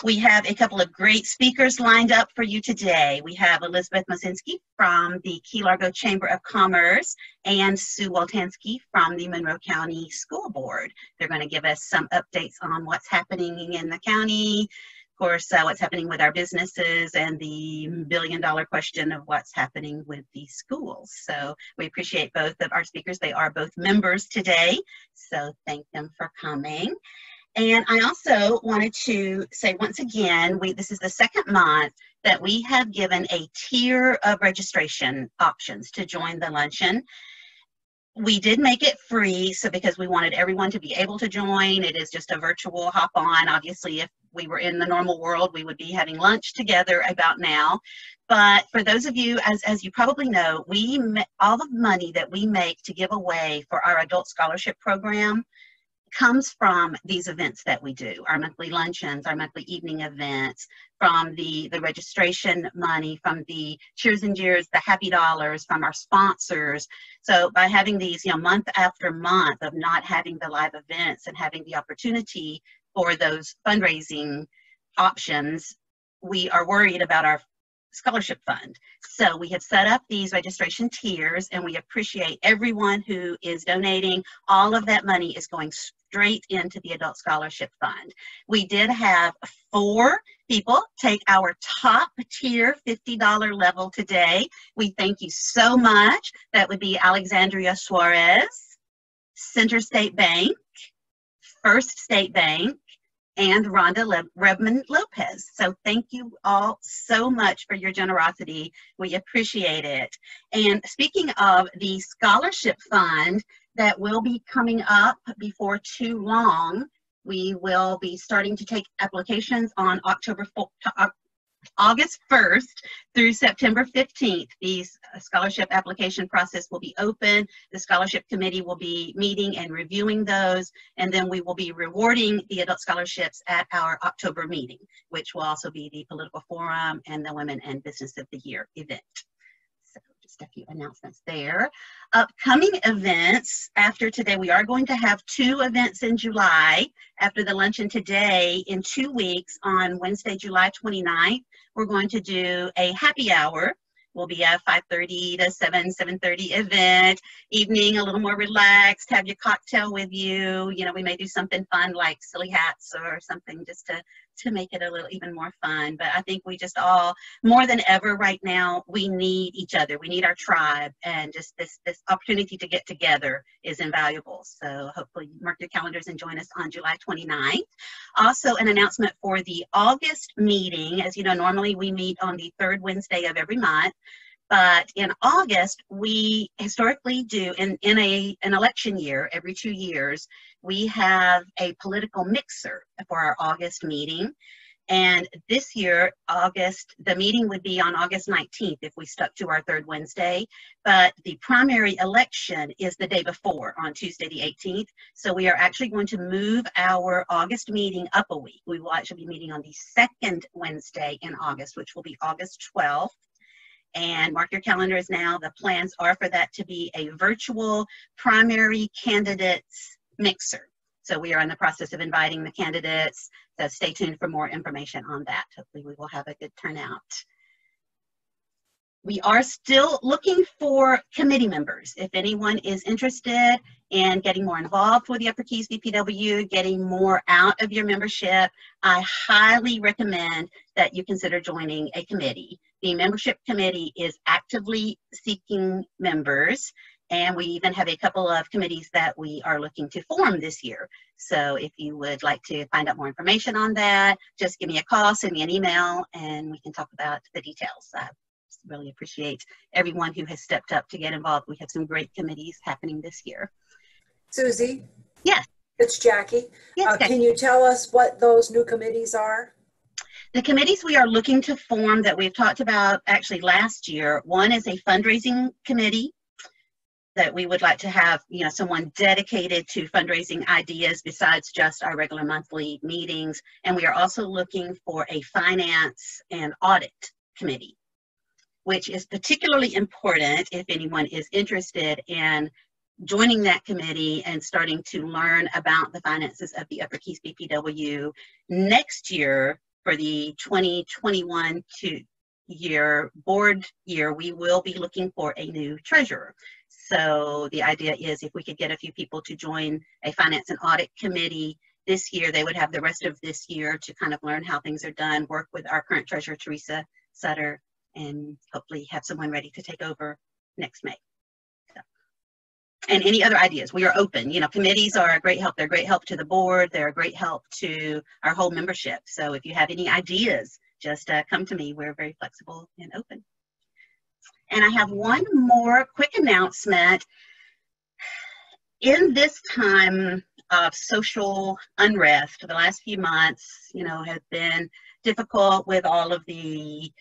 We have a couple of great speakers lined up for you today. We have Elizabeth Moscynski from the Key Largo Chamber of Commerce and Sue Woltanski from the Monroe County School Board. They're going to give us some updates on what's happening in the county, of course, what's happening with our businesses, and the billion-dollar question of what's happening with the schools. So we appreciate both of our speakers. They are both members today, so thank them for coming. And I also wanted to say once again, this is the second month that we have given a tier of registration options to join the luncheon. We did make it free, so because we wanted everyone to be able to join. It is just a virtual hop on. Obviously, if we were in the normal world, we would be having lunch together about now. But for those of you, as you probably know, all the money that we make to give away for our adult scholarship program comes from these events that we do, our monthly luncheons, our monthly evening events, from the registration money, from the cheers and jeers, the happy dollars, from our sponsors. So by having these, month after month of not having the live events and having the opportunity for those fundraising options, we are worried about our scholarship fund. So we have set up these registration tiers, and we appreciate everyone who is donating. All of that money is going straight into the Adult Scholarship Fund. We did have 4 people take our top tier $50 level today. We thank you so much. That would be Alexandria Suarez, CenterState Bank, First State Bank, and Rhonda Rebman-Lopez. So thank you all so much for your generosity. We appreciate it. And speaking of the scholarship fund that will be coming up before too long, we will be starting to take applications on August 1st through September 15th. The scholarship application process will be open. The scholarship committee will be meeting and reviewing those, and then we will be rewarding the adult scholarships at our October meeting, which will also be the political forum and the Women and Business of the Year event. So just a few announcements there. Upcoming events after today, we are going to have 2 events in July. After the luncheon today, in 2 weeks, on Wednesday, July 29th, we're going to do a happy hour. Will be a 5:30 to 7:30 event. Evening, a little more relaxed. Have your cocktail with you. We may do something fun like silly hats or something just to make it a little even more fun. But I think we just all, more than ever right now, we need each other. We need our tribe, and just this opportunity to get together is invaluable. So hopefully mark your calendars and join us on July 29th. Also, an announcement for the August meeting. As you know, normally we meet on the 3rd Wednesday of every month. But in August, we historically do, in an election year, every 2 years, we have a political mixer for our August meeting. And this year, the meeting would be on August 19th if we stuck to our 3rd Wednesday. But the primary election is the day before, on Tuesday the 18th. So we are actually going to move our August meeting up a week. We will actually be meeting on the 2nd Wednesday in August, which will be August 12th. And mark your calendars now. The plans are for that to be a virtual primary candidates mixer. So we are in the process of inviting the candidates. So stay tuned for more information on that. Hopefully we will have a good turnout. We are still looking for committee members. If anyone is interested in getting more involved with the Upper Keys BPW, getting more out of your membership, I highly recommend that you consider joining a committee. The membership committee is actively seeking members, and we even have a couple of committees that we are looking to form this year. So if you would like to find out more information on that, just give me a call, send me an email, and we can talk about the details. I really appreciate everyone who has stepped up to get involved. We have some great committees happening this year. Susie? Yes. It's Jackie. Yes, can you tell us what those new committees are? The committees we are looking to form that we've talked about actually last year, one is a fundraising committee that we would like to have, someone dedicated to fundraising ideas besides just our regular monthly meetings. And we are also looking for a finance and audit committee, which is particularly important if anyone is interested in joining that committee and starting to learn about the finances of the Upper Keys BPW. Next year, for the 2021 board year, we will be looking for a new treasurer. So the idea is if we could get a few people to join a finance and audit committee this year, they would have the rest of this year to kind of learn how things are done, work with our current treasurer, Theresa, Sutter, and hopefully have someone ready to take over next May. So, and any other ideas, we are open. You know, committees are a great help. They're a great help to the board. They're a great help to our whole membership. So if you have any ideas, just come to me. We're very flexible and open. And I have one more quick announcement. In this time of social unrest, the last few months, you know, have been difficult with all of the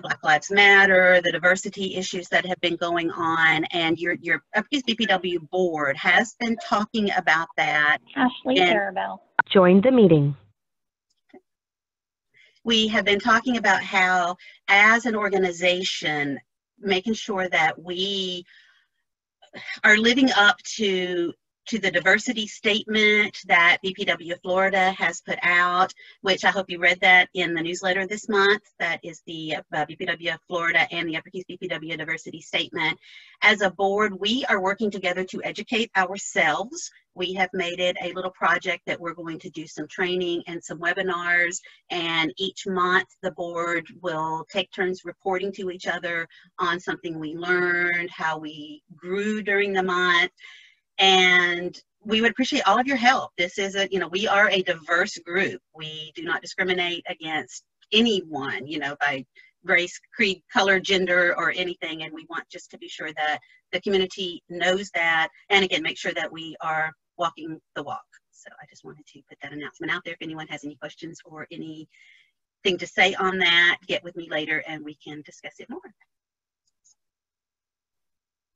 Black Lives Matter, the diversity issues that have been going on, and your BPW board has been talking about that. Ashley Arabelle joined the meeting. We have been talking about how, as an organization, making sure that we are living up to the diversity statement that BPW Florida has put out, which I hope you read that in the newsletter this month. That is the BPW Florida and the Upper East BPW diversity statement. As a board, we are working together to educate ourselves. We have made it a little project that we're going to do some training and some webinars, and each month the board will take turns reporting to each other on something we learned, how we grew during the month. And we would appreciate all of your help. This is a, you know, we are a diverse group. We do not discriminate against anyone, you know, by race, creed, color, gender, or anything. And we want just to be sure that the community knows that. And again, make sure that we are walking the walk. So I just wanted to put that announcement out there. If anyone has any questions or anything to say on that, get with me later and we can discuss it more.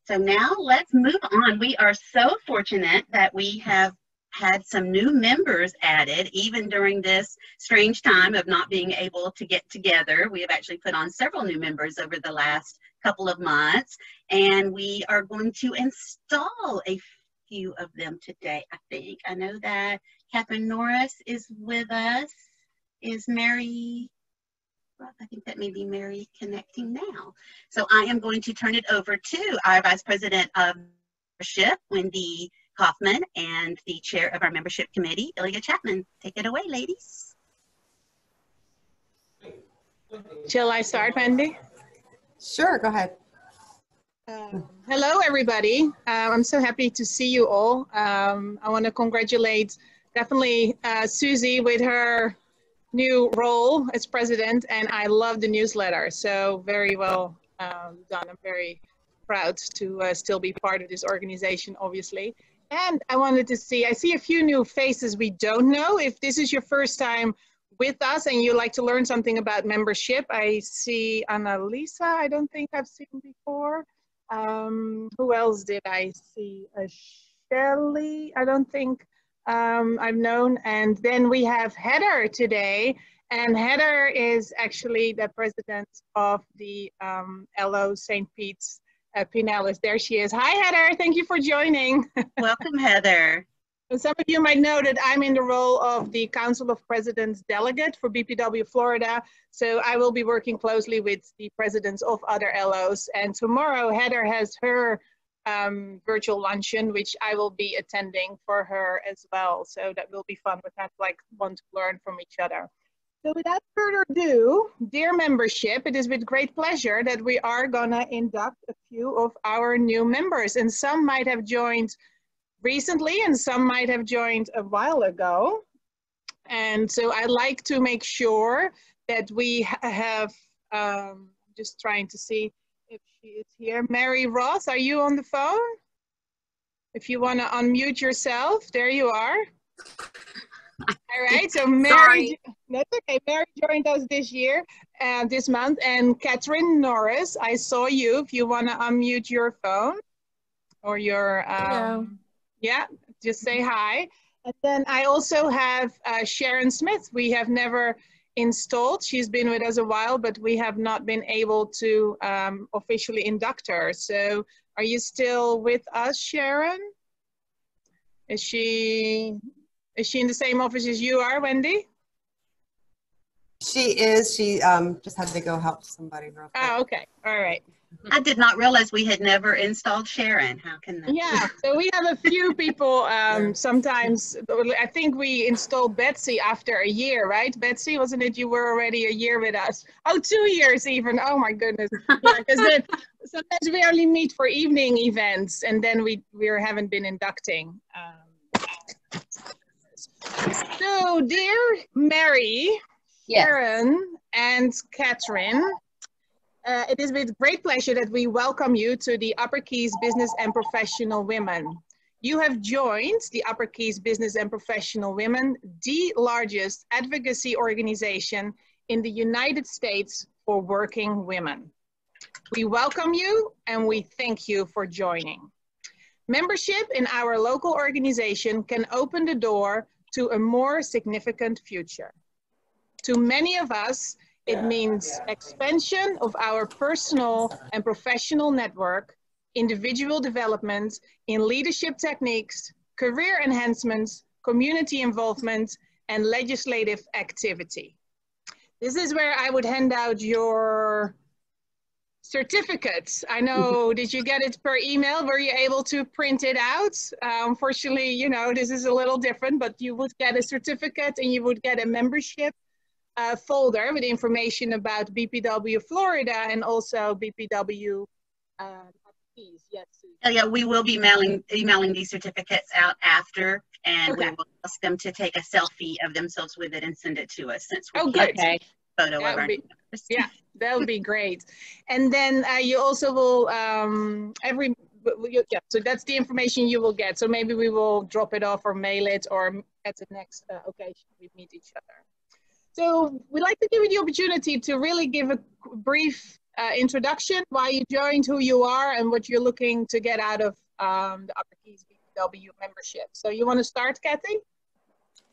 So now let's move on. We are so fortunate that we have had some new members added, even during this strange time of not being able to get together. We have actually put on several new members over the last couple of months, and we are going to install a few of them today, I think. I know that Catherine Norris is with us. Is Mary? I think that may be Mary connecting now. So I am going to turn it over to our Vice President of Membership, Wendy Coffman, and the Chair of our Membership Committee, Ilja Chapman. Take it away, ladies. Shall I start, Wendy? Sure, go ahead. Hello, everybody. I'm so happy to see you all. I want to congratulate definitely Suzi with her new role as president, and I love the newsletter, so very well done. I'm very proud to still be part of this organization, obviously. And I wanted to see, I see a few new faces we don't know. If this is your first time with us and you like to learn something about membership, I see Annalisa, I don't think I've seen before. Who else did I see? Shelley, I don't think I've known. And then we have Heather today, and Heather is actually the president of the LO St. Pete's Pinellas. There she is. Hi, Heather. Thank you for joining. Welcome, Heather. And some of you might know that I'm in the role of the Council of Presidents delegate for BPW Florida. So I will be working closely with the presidents of other LOs. And tomorrow, Heather has her virtual luncheon, which I will be attending for her as well. So that will be fun. We kind of like want to learn from each other. So without further ado, dear membership, it is with great pleasure that we are gonna induct a few of our new members, and some might have joined recently and some might have joined a while ago. And so I'd like to make sure that we have, just trying to see if she is here. Mary Ross, are you on the phone? If you want to unmute yourself, there you are. All right, so Mary, that's okay. Mary joined us this year, this month, and Catherine Norris, I saw you. If you want to unmute your phone or your, yeah, just say hi. And then I also have Sharon Smith. We have never installed. She's been with us a while, but we have not been able to officially induct her. So are you still with us, Sharon? Is she in the same office as you are, Wendy? She is. She just had to go help somebody real quick. Oh, okay. All right. I did not realize we had never installed Sharon. How can that? Yeah, so we have a few people sometimes. I think we installed Betsy after a year, right? Betsy, wasn't it? You were already a year with us. Oh, 2 years even. Oh my goodness. Yeah, because then sometimes we only meet for evening events, and then we haven't been inducting. So, dear Mary, Yes. Sharon, and Catherine, it is with great pleasure that we welcome you to the Upper Keys Business and Professional Women. You have joined the Upper Keys Business and Professional Women, the largest advocacy organization in the United States for working women. We welcome you and we thank you for joining. Membership in our local organization can open the door to a more significant future. To many of us, it means expansion of our personal and professional network, individual development in leadership techniques, career enhancements, community involvement, and legislative activity. This is where I would hand out your certificates. I know, did you get it per email? Were you able to print it out? Unfortunately, you know, this is a little different, but you would get a certificate and you would get a membership folder with information about BPW Florida and also BPW keys. Yes. Yeah, we will be emailing these certificates out after, and we will ask them to take a selfie of themselves with it and send it to us, since we can't take a photo of our members. Yeah, that would be great. And then you also will so that's the information you will get. So maybe we will drop it off or mail it, or at the next occasion we meet each other. So we'd like to give you the opportunity to really give a brief introduction, why you joined, who you are, and what you're looking to get out of the Upper Keys BPW membership. So you want to start, Kathy?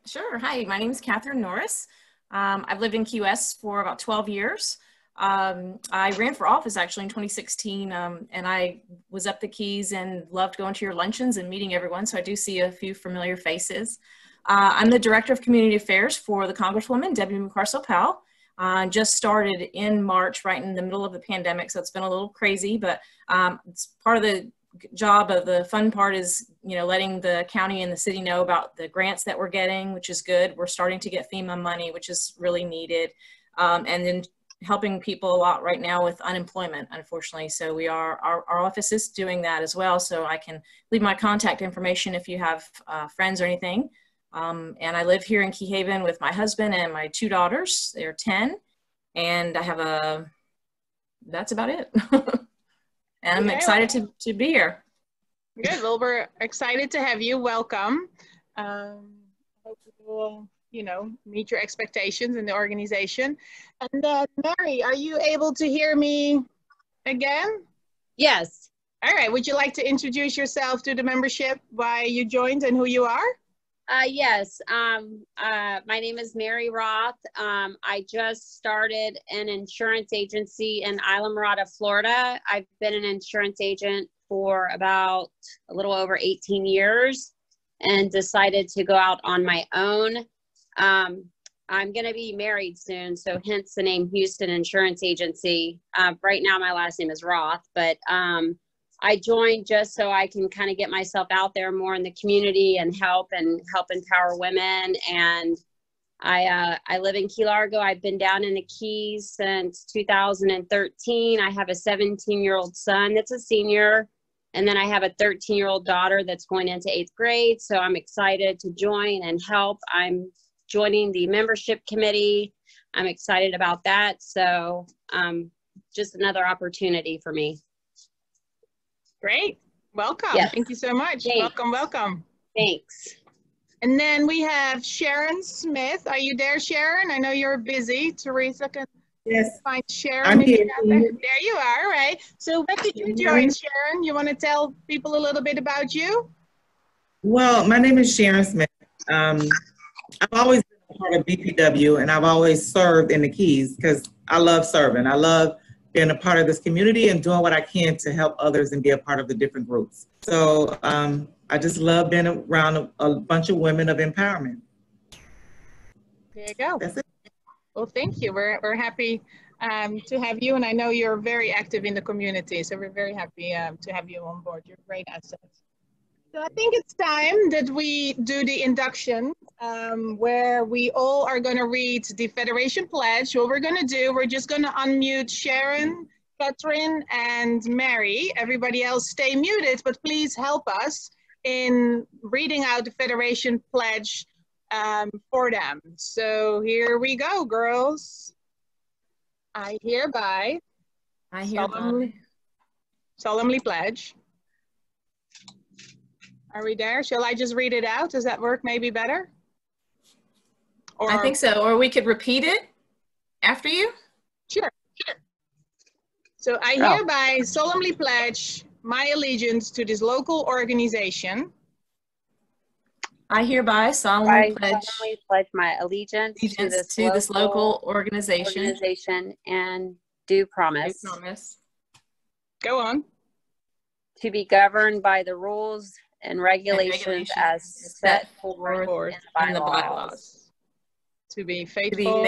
Sure. Hi, my name is Catherine Norris. I've lived in Key West for about 12 years. I ran for office actually in 2016, and I was up the Keys and loved going to your luncheons and meeting everyone, so I do see a few familiar faces. I'm the Director of Community Affairs for the Congresswoman, Debbie McCarcel-Powell. Just started in March, right in the middle of the pandemic, so it's been a little crazy, but it's part of the job. Of the fun part is, you know, letting the county and the city know about the grants that we're getting, which is good. We're starting to get FEMA money, which is really needed, and then helping people a lot right now with unemployment, unfortunately. So we are, our office is doing that as well, so I can leave my contact information if you have friends or anything. And I live here in Key Haven with my husband and my 2 daughters. They're 10, and I have that's about it. And I'm excited to be here. Good, well, we're excited to have you. Welcome. Hope you will, you know, meet your expectations in the organization. And then Mary, are you able to hear me again? Yes. All right, would you like to introduce yourself to the membership, why you joined and who you are? Yes, my name is Mary Roth. I just started an insurance agency in Islamorada, Florida. I've been an insurance agent for about a little over 18 years and decided to go out on my own. I'm going to be married soon, so hence the name Houston Insurance Agency. Right now my last name is Roth, but I joined just so I can kind of get myself out there more in the community and help empower women. And I live in Key Largo. I've been down in the Keys since 2013. I have a 17-year-old son that's a senior. And then I have a 13-year-old daughter that's going into 8th grade. So I'm excited to join and help. I'm joining the membership committee. I'm excited about that. So just another opportunity for me. Great. Welcome. Yes. Thank you so much. Thanks. Welcome, welcome. Thanks. And then we have Sharon Smith. Are you there, Sharon? I know you're busy. Theresa can find Sharon. I'm here. There you are. All right. So when did you join, Sharon? You want to tell people a little bit about you? Well, my name is Sharon Smith. I've always been a part of BPW, and I've always served in the Keys because I love serving. I love being a part of this community and doing what I can to help others and be a part of the different groups. So I just love being around a bunch of women of empowerment. There you go. That's it. Well, thank you. We're happy to have you, and I know you're very active in the community, so we're very happy to have you on board. You're a great asset. So I think it's time that we do the induction, where we all are going to read the Federation Pledge. What we're going to do, we're just going to unmute Sharon, Catherine, and Mary. Everybody else stay muted, but please help us in reading out the Federation Pledge for them. So here we go, girls. I hereby solemnly pledge. Are we there? Shall I just read it out? Does that work maybe better? Or, I think so. Or we could repeat it after you. Sure. So I hereby solemnly pledge my allegiance to this local organization. I hereby solemnly pledge my allegiance to this local organization and do promise Go on. to be governed by the rules and regulations as set forth in the bylaws. To be faithful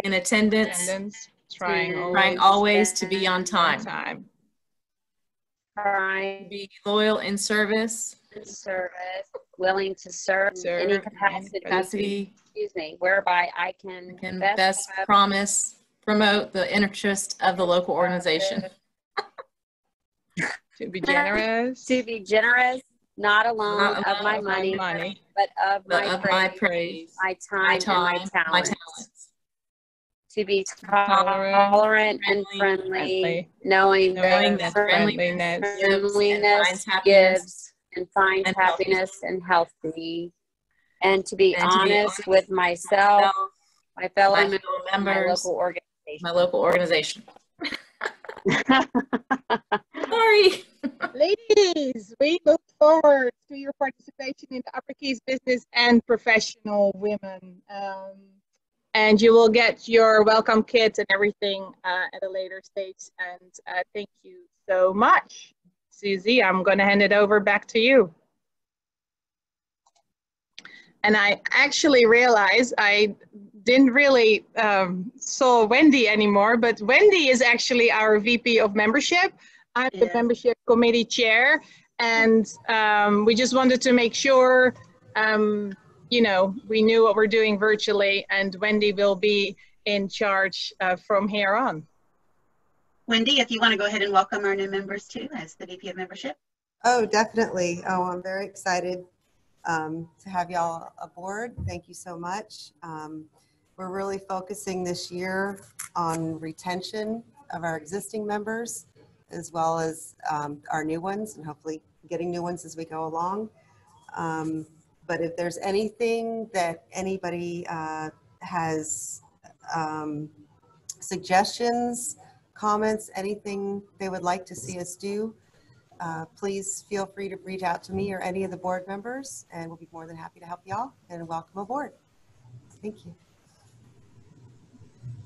in attendance, trying always to be on time. Trying to be loyal in service, willing to serve in any capacity, whereby I can best promote the interest of the local organization. To be generous, not alone of my money, but of my praise, my time, and my talents. To be tolerant and friendly, knowing that friendliness gives and finds happiness and health to me. And to be honest with myself, my fellow members, my local organization. Sorry. Ladies, we look forward to your participation in the Upper Keys Business and Professional Women. And you will get your welcome kit and everything at a later stage. And thank you so much. Suzi, I'm going to hand it over back to you. And I actually realized I didn't really saw Wendy anymore, but Wendy is actually our VP of Membership. I'm the Membership Committee Chair, and we just wanted to make sure, you know, we knew what we're doing virtually, and Wendy will be in charge from here on. Wendy, if you want to go ahead and welcome our new members too, as the VP of Membership. Oh, definitely. Oh, I'm very excited to have y'all aboard. Thank you so much. We're really focusing this year on retention of our existing members, as well as our new ones, and hopefully getting new ones as we go along. But if there's anything that anybody has suggestions, comments, anything they would like to see us do, please feel free to reach out to me or any of the board members, and we'll be more than happy to help y'all, and welcome aboard. Thank you.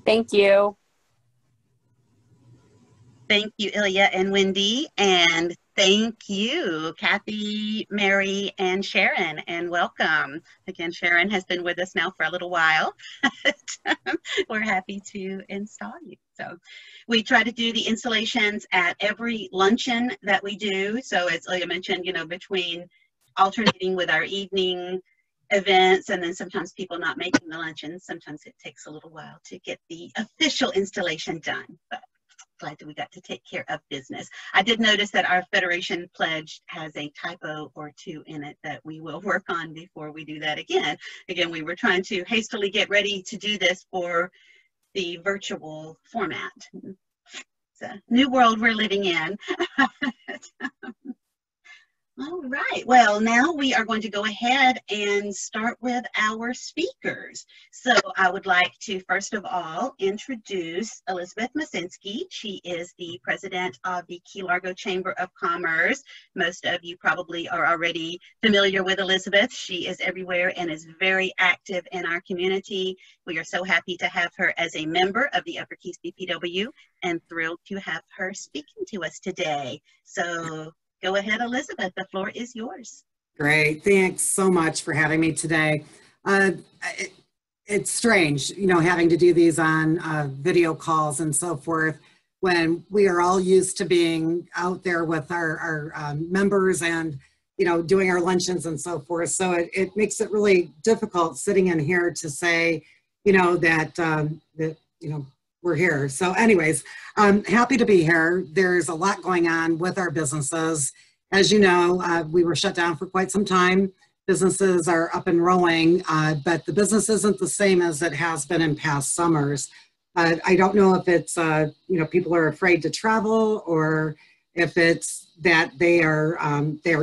Thank you. Thank you, Ilja and Wendy, and thank you, Kathy, Mary, and Sharon, and welcome. Again, Sharon has been with us now for a little while. We're happy to install you. So we try to do the installations at every luncheon that we do. So as Ilja mentioned, you know, between alternating with our evening events, and then sometimes people not making the luncheon, sometimes it takes a little while to get the official installation done. But glad that we got to take care of business. I did notice that our Federation Pledge has a typo or two in it that we will work on before we do that again. Again, we were trying to hastily get ready to do this for the virtual format. It's a new world we're living in. All right, well, now we are going to go ahead and start with our speakers. So I would like to, first of all, introduce Elizabeth Moscynski. She is the president of the Key Largo Chamber of Commerce. Most of you probably are already familiar with Elizabeth. She is everywhere and is very active in our community. We are so happy to have her as a member of the Upper Keys BPW and thrilled to have her speaking to us today. So go ahead, Elizabeth, the floor is yours. Great, thanks so much for having me today. it's strange, you know, having to do these on video calls and so forth, when we are all used to being out there with our members and, you know, doing our luncheons and so forth. So it makes it really difficult sitting in here to say, you know, that, you know, we're here. So anyways, I'm happy to be here. There's a lot going on with our businesses. As you know, we were shut down for quite some time. Businesses are up and rolling, but the business isn't the same as it has been in past summers. I don't know if it's, you know, people are afraid to travel, or if it's that they are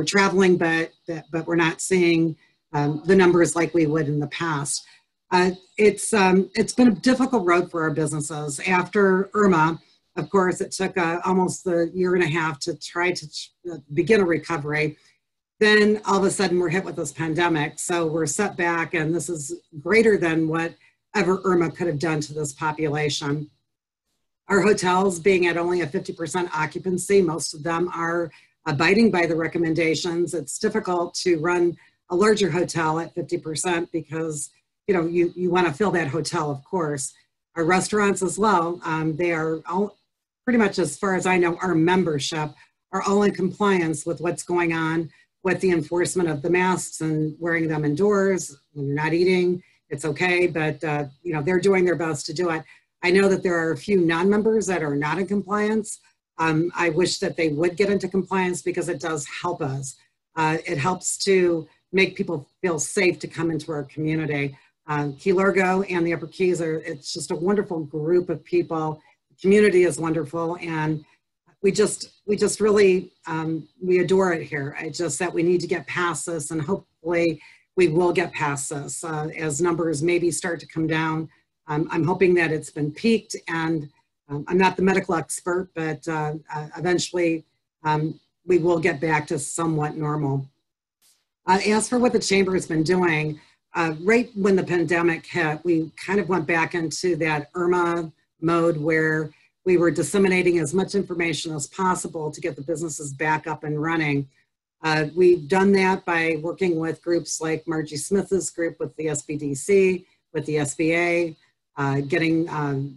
traveling, but we're not seeing the numbers like we would in the past. It's been a difficult road for our businesses. After Irma, of course, it took almost a year and a half to try to begin a recovery. Then all of a sudden we're hit with this pandemic. So we're set back, and this is greater than whatever Irma could have done to this population. Our hotels being at only a 50% occupancy, most of them are abiding by the recommendations. It's difficult to run a larger hotel at 50% because, you know, you want to fill that hotel, of course. Our restaurants as well, they are all pretty much, as far as I know, our membership are all in compliance with what's going on with the enforcement of the masks and wearing them indoors. When you're not eating, it's okay, but you know, they're doing their best to do it. I know that there are a few non-members that are not in compliance. I wish that they would get into compliance because it does help us. It helps to make people feel safe to come into our community. Key Largo and the Upper Keys it's just a wonderful group of people. The community is wonderful, and we just really, we adore it here. It's just that we need to get past this, and hopefully we will get past this as numbers maybe start to come down. I'm hoping that it's been peaked, and I'm not the medical expert, but eventually we will get back to somewhat normal. As for what the Chamber has been doing, right when the pandemic hit, we kind of went back into that Irma mode where we were disseminating as much information as possible to get the businesses back up and running. We've done that by working with groups like Margie Smith's group with the SBDC, with the SBA, getting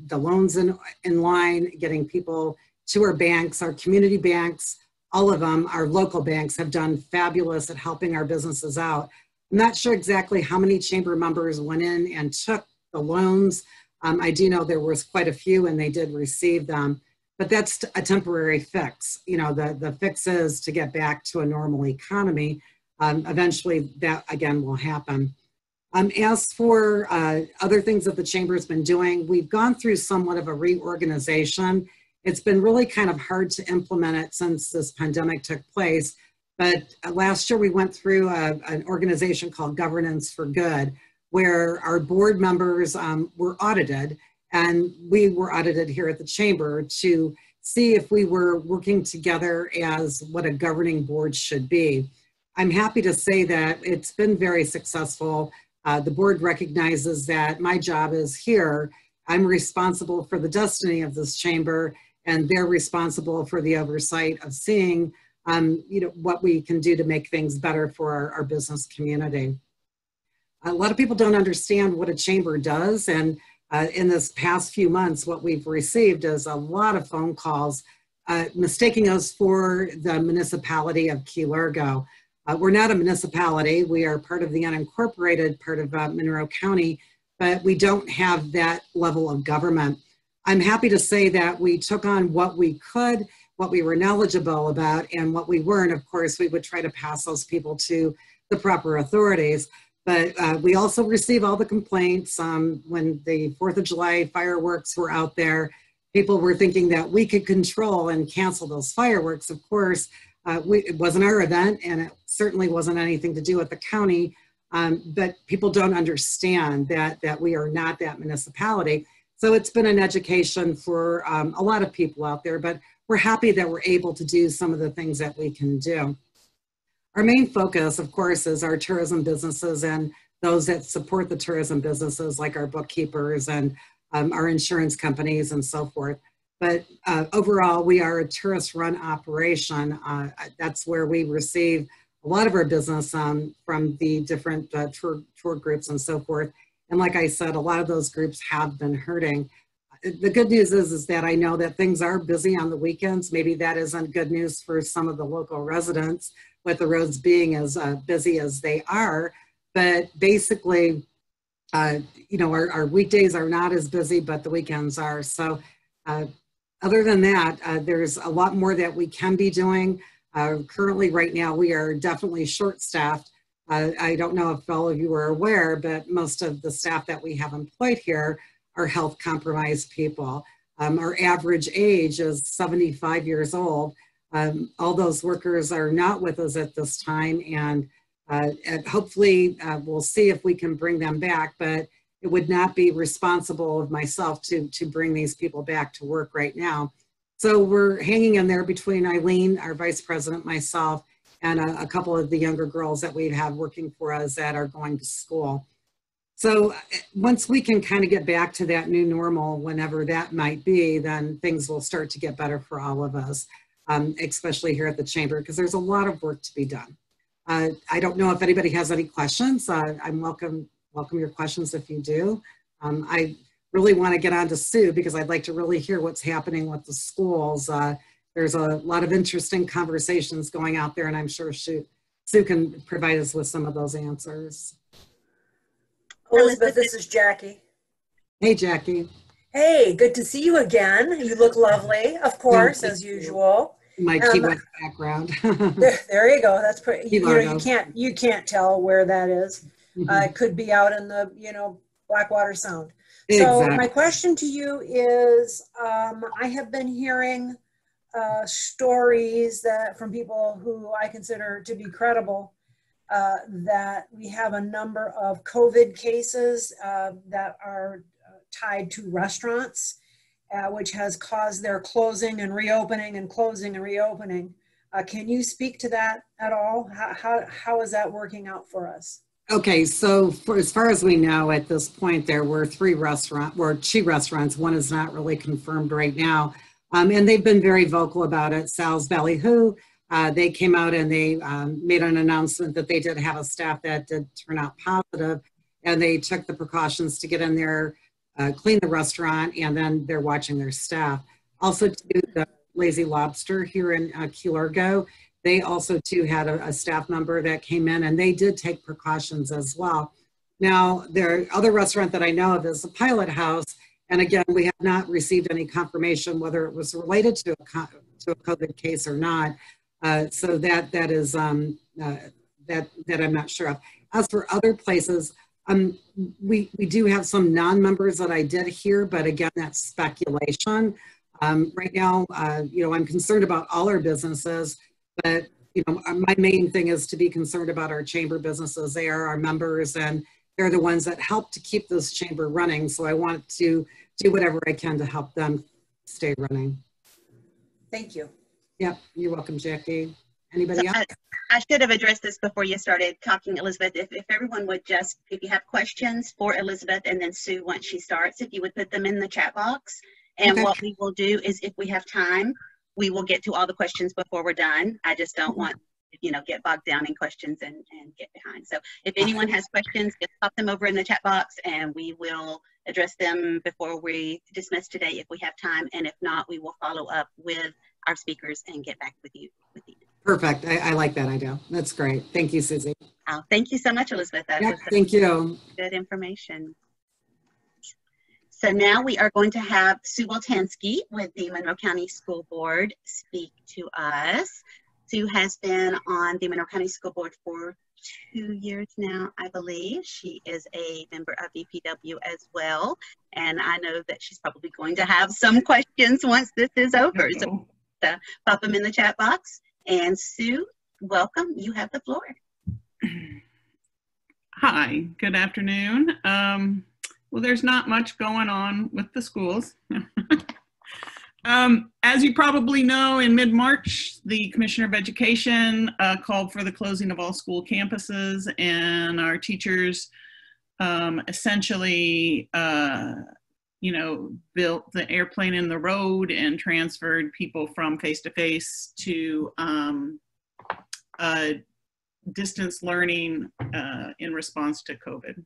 the loans in line, getting people to our banks, our community banks, all of them, our local banks have done fabulous at helping our businesses out. I'm not sure exactly how many Chamber members went in and took the loans. I do know there was quite a few, and they did receive them, but that's a temporary fix. You know, the fix is to get back to a normal economy. Eventually that again will happen. As for other things that the Chamber has been doing, we've gone through somewhat of a reorganization. It's been really kind of hard to implement it since this pandemic took place. But last year we went through an organization called Governance for Good, where our board members were audited, and we were audited here at the Chamber to see if we were working together as what a governing board should be. I'm happy to say that it's been very successful. The board recognizes that my job is here. I'm responsible for the destiny of this Chamber, and they're responsible for the oversight of seeing you know, what we can do to make things better for our business community. A lot of people don't understand what a Chamber does, and in this past few months, what we've received is a lot of phone calls mistaking us for the municipality of Key Largo. We're not a municipality. We are part of the unincorporated part of Monroe County, but we don't have that level of government. I'm happy to say that we took on what we could, what we were knowledgeable about, and what we weren't. Of course, we would try to pass those people to the proper authorities. But we also receive all the complaints. When the 4th of July fireworks were out there, people were thinking that we could control and cancel those fireworks. Of course, it wasn't our event, and it certainly wasn't anything to do with the county. But people don't understand that we are not that municipality. So it's been an education for a lot of people out there, but we're happy that we're able to do some of the things that we can do. Our main focus, of course, is our tourism businesses and those that support the tourism businesses, like our bookkeepers and our insurance companies and so forth. But overall, we are a tourist-run operation. That's where we receive a lot of our business from the different tour groups and so forth. And like I said, a lot of those groups have been hurting. The good news is that I know that things are busy on the weekends. Maybe that isn't good news for some of the local residents with the roads being as busy as they are. But basically, you know, our weekdays are not as busy, but the weekends are. So other than that, there's a lot more that we can be doing. Currently, right now, we are definitely short-staffed. I don't know if all of you are aware, but most of the staff that we have employed here are health compromised people. Our average age is 75 years old. All those workers are not with us at this time, and hopefully we'll see if we can bring them back, but it would not be responsible of myself to bring these people back to work right now. So we're hanging in there between Eileen, our vice president, myself, and a couple of the younger girls that we have working for us that are going to school. So once we can kind of get back to that new normal, whenever that might be, then things will start to get better for all of us, especially here at the Chamber, because there's a lot of work to be done. I don't know if anybody has any questions. I'm welcome your questions if you do. I really want to get on to Sue because I'd like to really hear what's happening with the schools. There's a lot of interesting conversations going out there, and I'm sure Sue can provide us with some of those answers. Elizabeth, this is Jackie. Hey, Jackie. Hey, good to see you again. You look lovely, of course, as usual. My Key West background. there you go. That's pretty. You know, Largo. you can't tell where that is. Mm-hmm. It could be out in the Blackwater Sound. Exactly. So my question to you is, I have been hearing stories that from people who I consider to be credible, that we have a number of COVID cases that are tied to restaurants, which has caused their closing and reopening and closing and reopening. Can you speak to that at all? How is that working out for us? Okay, so as far as we know at this point, there were two restaurants. One is not really confirmed right now. And they've been very vocal about it. Sal's Ballyhoo, they came out and they made an announcement that they did have a staff that did turn out positive, and they took the precautions to get in there, clean the restaurant, and then they're watching their staff. Also, the Lazy Lobster here in Key Largo, they also too had a staff member that came in, and they did take precautions as well. Now, the other restaurant that I know of is the Pilot House, and again, we have not received any confirmation whether it was related to a COVID case or not. So that is that I'm not sure of. As for other places, we do have some non-members that I did hear, but again, that's speculation. Right now, I'm concerned about all our businesses, but my main thing is to be concerned about our chamber businesses. They are our members, and they're the ones that help to keep this chamber running. So I want to do whatever I can to help them stay running. Thank you. Yep, you're welcome, Jackie. Anybody else? I should have addressed this before you started talking, Elizabeth. If everyone would just, if you have questions for Elizabeth and then Sue once she starts, if you would put them in the chat box. And Okay. What we will do is if we have time, we will get to all the questions before we're done. I just don't want, get bogged down in questions and get behind. So if anyone has questions, just pop them over in the chat box and we will address them before we dismiss today if we have time. And if not, we will follow up with our speakers and get back with you. Perfect. I like that idea. That's great. Thank you, Suzi. Oh, thank you so much, Elizabeth. That was thank you. Good information. So now we are going to have Sue Woltanski with the Monroe County School Board speak to us. Sue has been on the Monroe County School Board for 2 years now, I believe. She is a member of BPW as well. And I know that she's probably going to have some questions once this is over. So pop them in the chat box. And Sue, welcome. You have the floor. Hi, good afternoon. Well, there's not much going on with the schools. As you probably know, in mid-March, the Commissioner of Education called for the closing of all school campuses, and our teachers essentially, built the airplane in the road and transferred people from face-to-face to distance learning in response to COVID.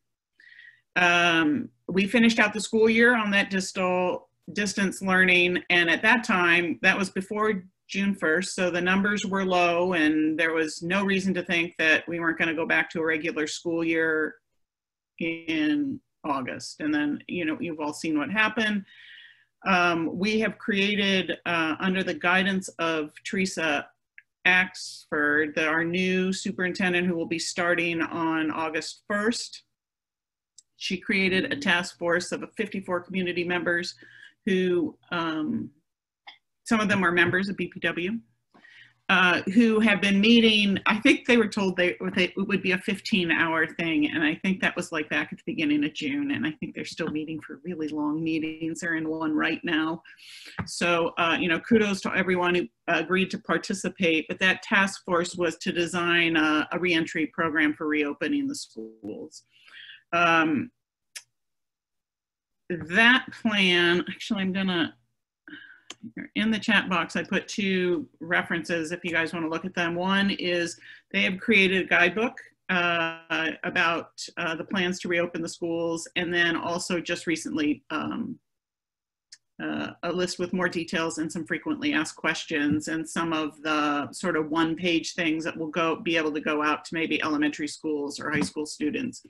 We finished out the school year on that distance learning, and at that time, that was before June 1st, so the numbers were low, and there was no reason to think that we weren't going to go back to a regular school year in August. And then, you know, you've all seen what happened. We have created, under the guidance of Theresa Axford, our new superintendent, who will be starting on August 1st. She created a task force of 54 community members who, some of them are members of BPW, who have been meeting. I think they were told it would be a 15-hour thing, and I think that was like back at the beginning of June, and I think they're still meeting for really long meetings. They're in one right now. So, you know, kudos to everyone who agreed to participate, but that task force was to design a reentry program for reopening the schools. That plan, actually, I'm gonna, in the chat box, I put two references if you guys want to look at them. One is they have created a guidebook about the plans to reopen the schools, and then also just recently a list with more details and some frequently asked questions and some of the sort of one-page things that will be able to go out to maybe elementary schools or high school students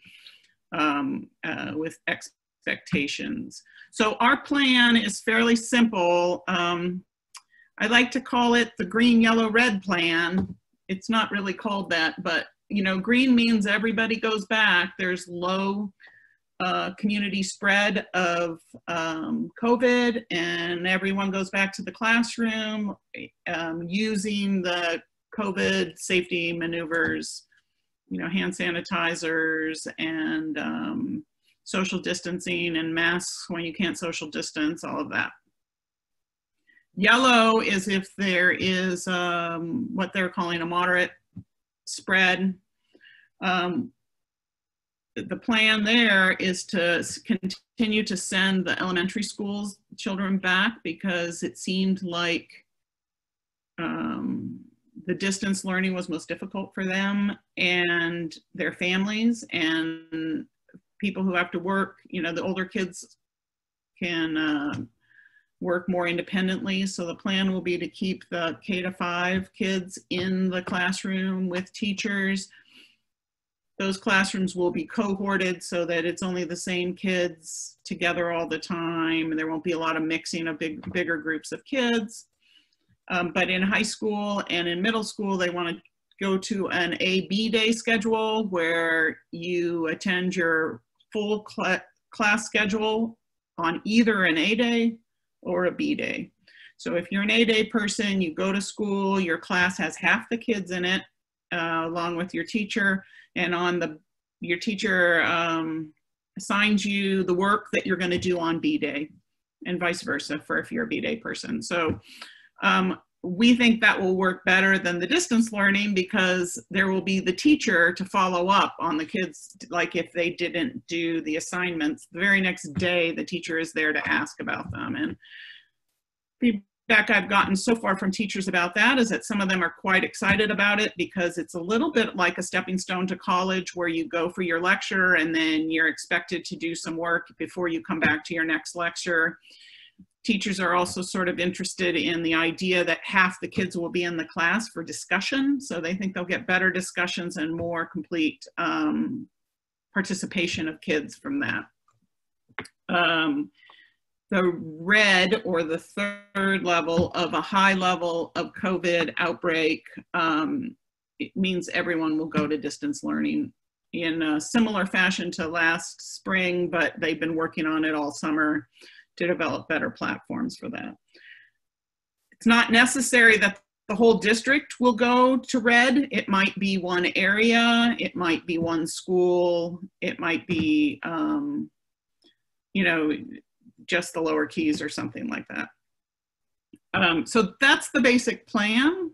with expectations. So our plan is fairly simple. I like to call it the green, yellow, red plan. It's not really called that, but you know, green means everybody goes back. There's low community spread of COVID, and everyone goes back to the classroom using the COVID safety maneuvers, you know, hand sanitizers and social distancing and masks when you can't social distance, all of that. Yellow is if there is what they're calling a moderate spread. The plan there is to continue to send the elementary schools children back, because it seemed like the distance learning was most difficult for them and their families, and people who have to work. You know, the older kids can work more independently. So the plan will be to keep the K-5 kids in the classroom with teachers. Those classrooms will be cohorted so that it's only the same kids together all the time, and there won't be a lot of mixing of bigger groups of kids. But in high school and in middle school, they want to go to an A-B day schedule where you attend your full class schedule on either an A day or a B day. So if you're an A day person, you go to school, your class has half the kids in it, along with your teacher, and your teacher assigns you the work that you're going to do on B day, and vice versa for if you're a B day person. So we think that will work better than the distance learning, because there will be the teacher to follow up on the kids. Like if they didn't do the assignments, the very next day, the teacher is there to ask about them. And feedback I've gotten so far from teachers about that is that some of them are quite excited about it, because it's a little bit like a stepping stone to college, where you go for your lecture and then you're expected to do some work before you come back to your next lecture. Teachers are also sort of interested in the idea that half the kids will be in the class for discussion. So they think they'll get better discussions and more complete participation of kids from that. The red, or the third level of a high level of COVID outbreak, it means everyone will go to distance learning in a similar fashion to last spring, but they've been working on it all summer to develop better platforms for that. It's not necessary that the whole district will go to red. It might be one area, it might be one school, it might be, you know, just the lower keys or something like that. So that's the basic plan.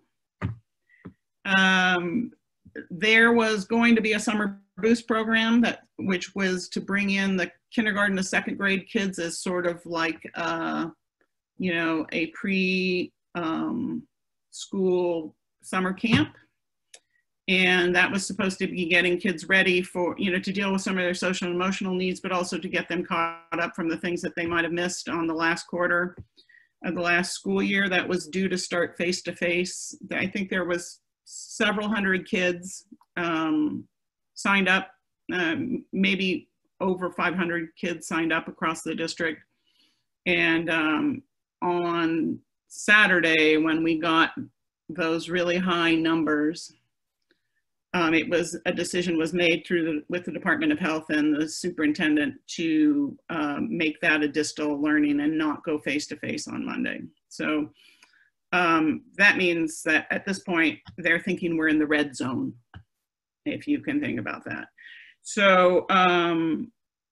There was going to be a summer boost program which was to bring in the kindergarten to second grade kids as sort of like, you know, a pre-school summer camp. And that was supposed to be getting kids ready for, you know, to deal with some of their social and emotional needs, but also to get them caught up from the things that they might have missed on the last quarter of the last school year that was due to start face-to-face. I think there was several hundred kids signed up, maybe over 500 kids signed up across the district. And on Saturday, when we got those really high numbers, a decision was made with the Department of Health and the superintendent to make that a distal learning and not go face-to-face on Monday. So that means that at this point, they're thinking we're in the red zone, if you can think about that. So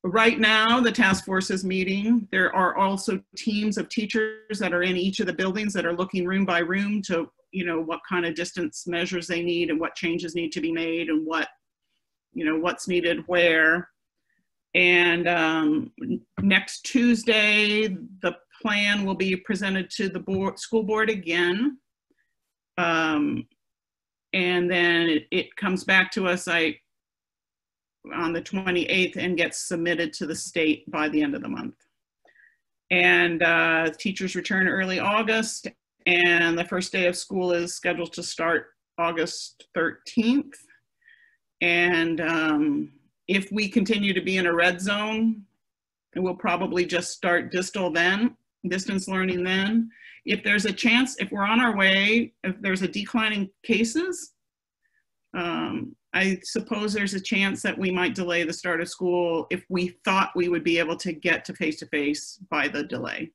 right now, the task force is meeting. There are also teams of teachers that are in each of the buildings that are looking room by room to, you know, what kind of distance measures they need and what changes need to be made and what, you know, what's needed where. And next Tuesday, the plan will be presented to the school board again. And then it comes back to us on the 28th and gets submitted to the state by the end of the month. And teachers return early August, and the first day of school is scheduled to start August 13th. And if we continue to be in a red zone, we'll probably just start distal then, distance learning then. If there's a chance, if we're on our way, if there's a decline in cases, I suppose there's a chance that we might delay the start of school if we thought we would be able to get to face-to-face by the delay.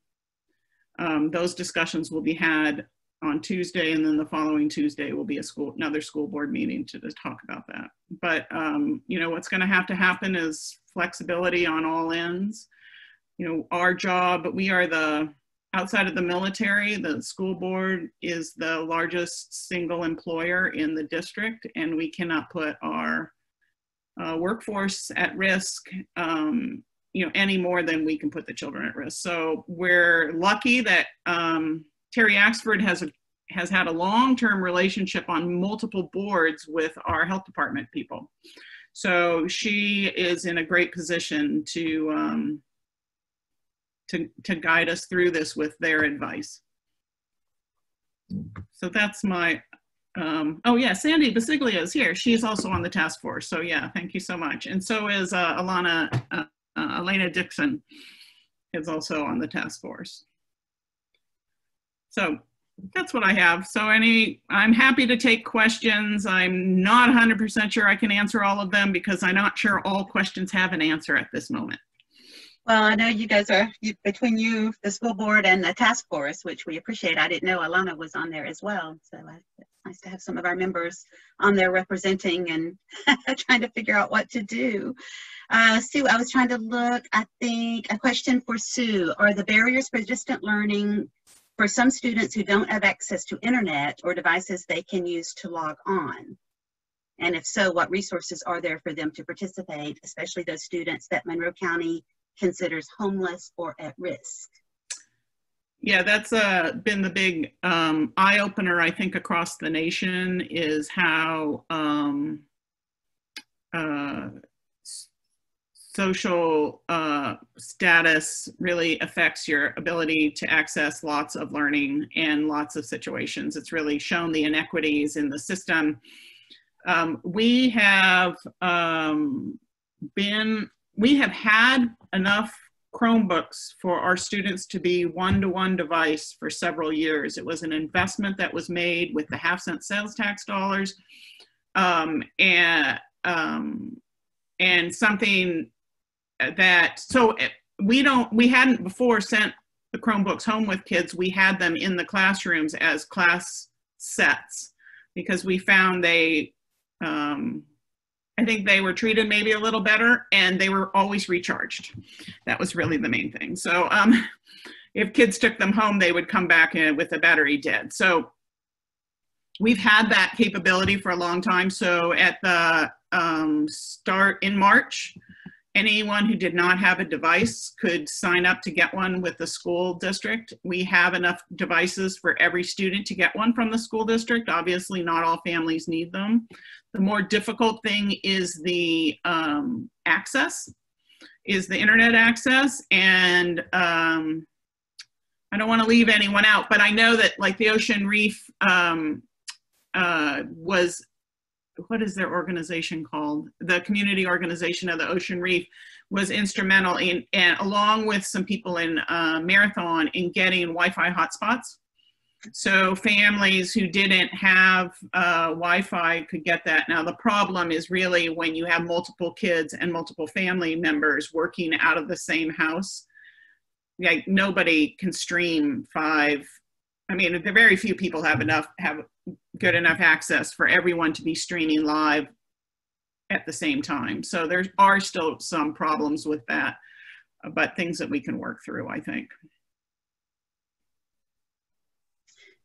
Those discussions will be had on Tuesday, and then the following Tuesday will be another school board meeting to talk about that. But you know, what's going to happen is flexibility on all ends. You know, our job, we are outside of the military, the school board is the largest single employer in the district, and we cannot put our workforce at risk, you know, any more than we can put the children at risk. So we're lucky that Terry Axford has had a long-term relationship on multiple boards with our health department people. So she is in a great position to guide us through this with their advice. So that's my, oh yeah, Sandy Basiglia is here. She's also on the task force. So yeah, thank you so much. And so is Elena Dixon is also on the task force. So that's what I have. So I'm happy to take questions. I'm not 100% sure I can answer all of them because I'm not sure all questions have an answer at this moment. Well, I know you guys are, between you, the school board, and the task force, which we appreciate. I didn't know Alana was on there as well. So it's nice to have some of our members on there representing and trying to figure out what to do. Sue, I was trying to look, I think, a question for Sue. Are the barriers for distant learning for some students who don't have access to internet or devices they can use to log on? And if so, what resources are there for them to participate, especially those students that Monroe County considers homeless or at risk? Yeah, that's been the big eye-opener, I think, across the nation, is how social status really affects your ability to access lots of learning and lots of situations. It's really shown the inequities in the system. We have had enough Chromebooks for our students to be one-to-one device for several years. It was an investment that was made with the half-cent sales tax dollars, and something that, so we hadn't before sent the Chromebooks home with kids. We had them in the classrooms as class sets because we found they, I think they were treated maybe a little better, and they were always recharged. That was really the main thing. So if kids took them home, they would come back with the battery dead. So we've had that capability for a long time. So at the start in March anyone who did not have a device could sign up to get one with the school district. We have enough devices for every student to get one from the school district. Obviously, not all families need them. The more difficult thing is the access, is the internet access. And I don't want to leave anyone out, but I know that like the Ocean Reef what is their organization called? The community organization of the Ocean Reef was instrumental in, and along with some people in Marathon, in getting Wi-Fi hotspots. So families who didn't have Wi-Fi could get that. Now the problem is really when you have multiple kids and multiple family members working out of the same house. Like nobody can stream 5. I mean, very few people have good enough access for everyone to be streaming live at the same time. So there are still some problems with that, but things that we can work through, I think.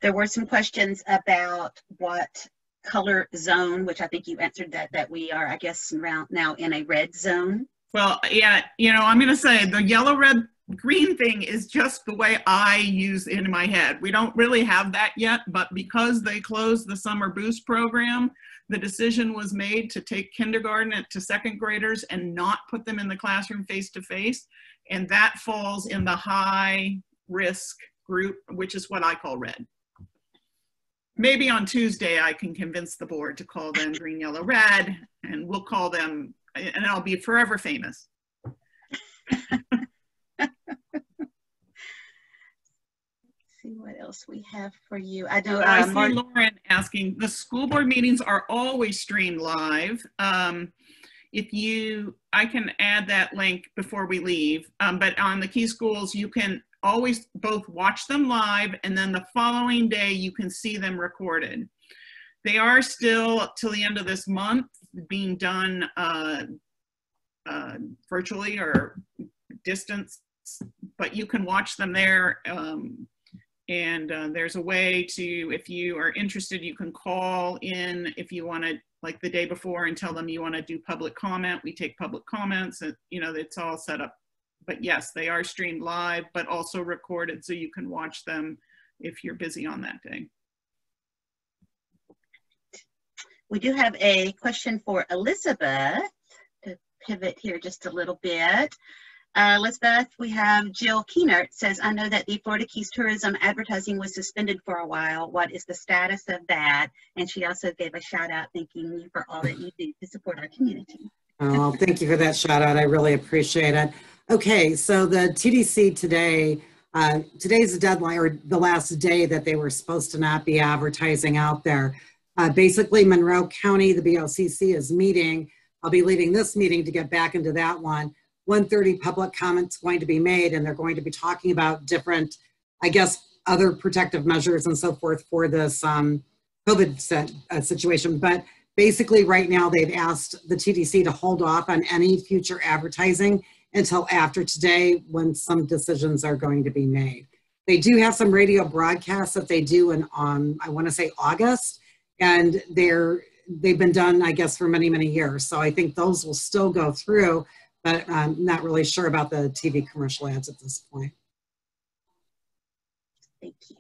There were some questions about what color zone, which I think you answered that we are, I guess, now in a red zone. Well, yeah, you know, I'm going to say the yellow, red, green thing is just the way I use it in my head. We don't really have that yet, but because they closed the summer boost program, the decision was made to take kindergarten to 2nd graders and not put them in the classroom face-to-face. And that falls in the high risk group, which is what I call red. Maybe on Tuesday, I can convince the board to call them green, yellow, red, and we'll call them, and I'll be forever famous. See what else we have for you. I know I see Lauren asking, the school board meetings are always streamed live. I can add that link before we leave, but on the Key Schools, you can always both watch them live and then the following day you can see them recorded. They are still till the end of this month being done virtually or distance, but you can watch them there. There's a way to, if you are interested, you can call in if you want to, like the day before, and tell them you want to do public comment. We take public comments, and you know, it's all set up. But yes, they are streamed live, but also recorded, so you can watch them if you're busy on that day. We do have a question for Elizabeth to pivot here just a little bit. Elizabeth, we have Jill Keenert says, I know that the Florida Keys tourism advertising was suspended for a while. What is the status of that? And she also gave a shout out thanking you for all that you do to support our community. Oh, thank you for that shout out. I really appreciate it. Okay, so the TDC today, today's the deadline, or the last day that they were supposed to not be advertising out there. Basically, Monroe County, the BOCC is meeting. I'll be leading this meeting to get back into that one. 1:30 public comments going to be made, and they're going to be talking about different, I guess, other protective measures and so forth for this COVID situation. But basically right now they've asked the TDC to hold off on any future advertising until after today, when some decisions are going to be made. They do have some radio broadcasts that they do in, I want to say August, and they've been done, I guess, for many, many years. So I think those will still go through, but I'm not really sure about the TV commercial ads at this point. Thank you.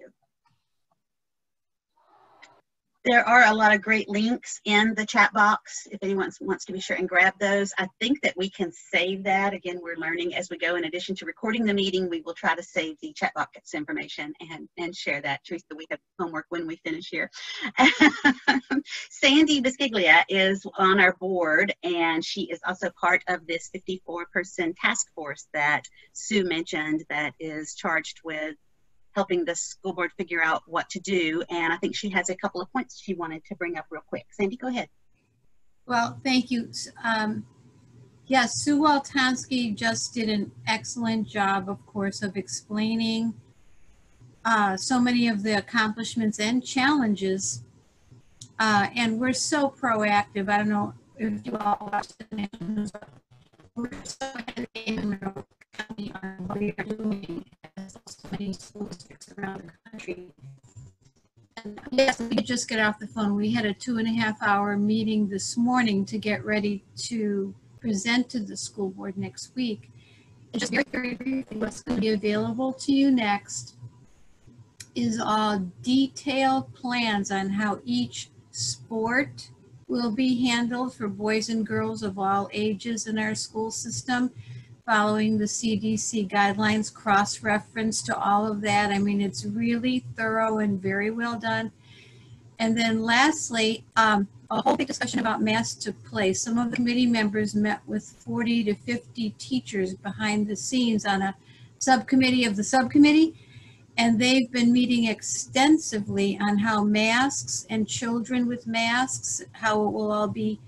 There are a lot of great links in the chat box if anyone wants to be sure and grab those. I think that we can save that. Again, we're learning as we go. In addition to recording the meeting, we will try to save the chat box information and share that. Teresa, we have homework when we finish here. Sandy Bisciglia is on our board, and she is also part of this 54-person task force that Sue mentioned that is charged with helping the school board figure out what to do. And I think she has a couple of points she wanted to bring up real quick. Sandy, go ahead. Well, thank you. Yes, Sue Woltanski just did an excellent job, of course, of explaining so many of the accomplishments and challenges. And we're so proactive. I don't know if you all watched the news, but we're so ahead in Monroe County on what we are doing as so many school districts around the country. And yes, we just get off the phone. We had a 2.5-hour meeting this morning to get ready to present to the school board next week. And just very, very briefly, what's going to be available to you next is all detailed plans on how each sport will be handled for boys and girls of all ages in our school system, following the CDC guidelines, cross-reference to all of that. I mean, it's really thorough and very well done. And then lastly, a whole big discussion about masks took place. Some of the committee members met with 40 to 50 teachers behind the scenes on a subcommittee of the subcommittee. And they've been meeting extensively on how masks and children with masks, how it will all be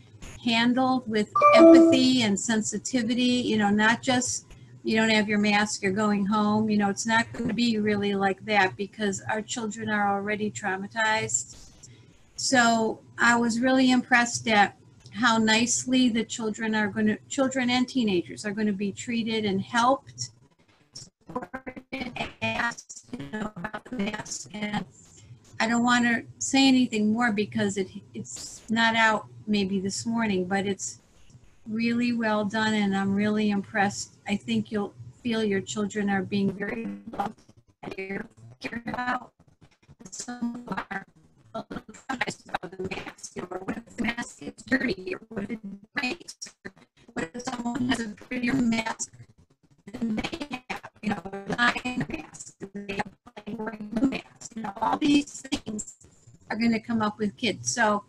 handled with empathy and sensitivity, you know, not just you don't have your mask, you're going home. You know, it's not going to be really like that because our children are already traumatized. So I was really impressed at how nicely the children and teenagers are going to be treated and helped. Asked, you know, about the mask, and I don't want to say anything more because it's not out maybe this morning, but it's really well done and I'm really impressed. I think you'll feel your children are being very loved and cared about. Some are a little traumatized about the mask, you know, or what if the mask gets dirty, or what if it breaks, or what if someone has a prettier mask than they have, you know, they're not in a mask, they have wearing blue masks, you know, all these things are going to come up with kids. So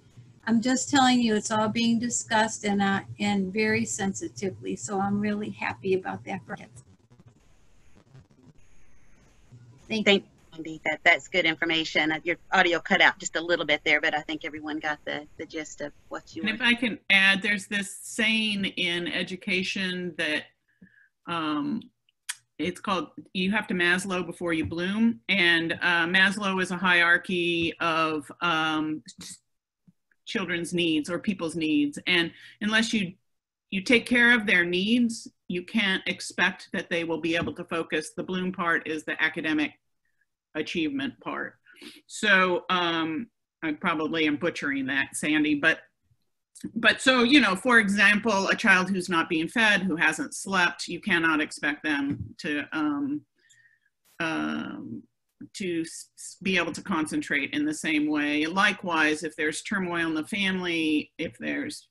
I'm just telling you, it's all being discussed and very sensitively. So I'm really happy about that for kids. Thank you. Wendy. That's good information. Your audio cut out just a little bit there, but I think everyone got the gist of what you And if I can add, there's this saying in education that it's called, you have to Maslow before you bloom. And Maslow is a hierarchy of children's needs or people's needs. And unless you take care of their needs, you can't expect that they will be able to focus. The bloom part is the academic achievement part. So I probably am butchering that, Sandy, but so, you know, for example, a child who's not being fed, who hasn't slept, you cannot expect them to be able to concentrate in the same way. Likewise, if there's turmoil in the family, if there's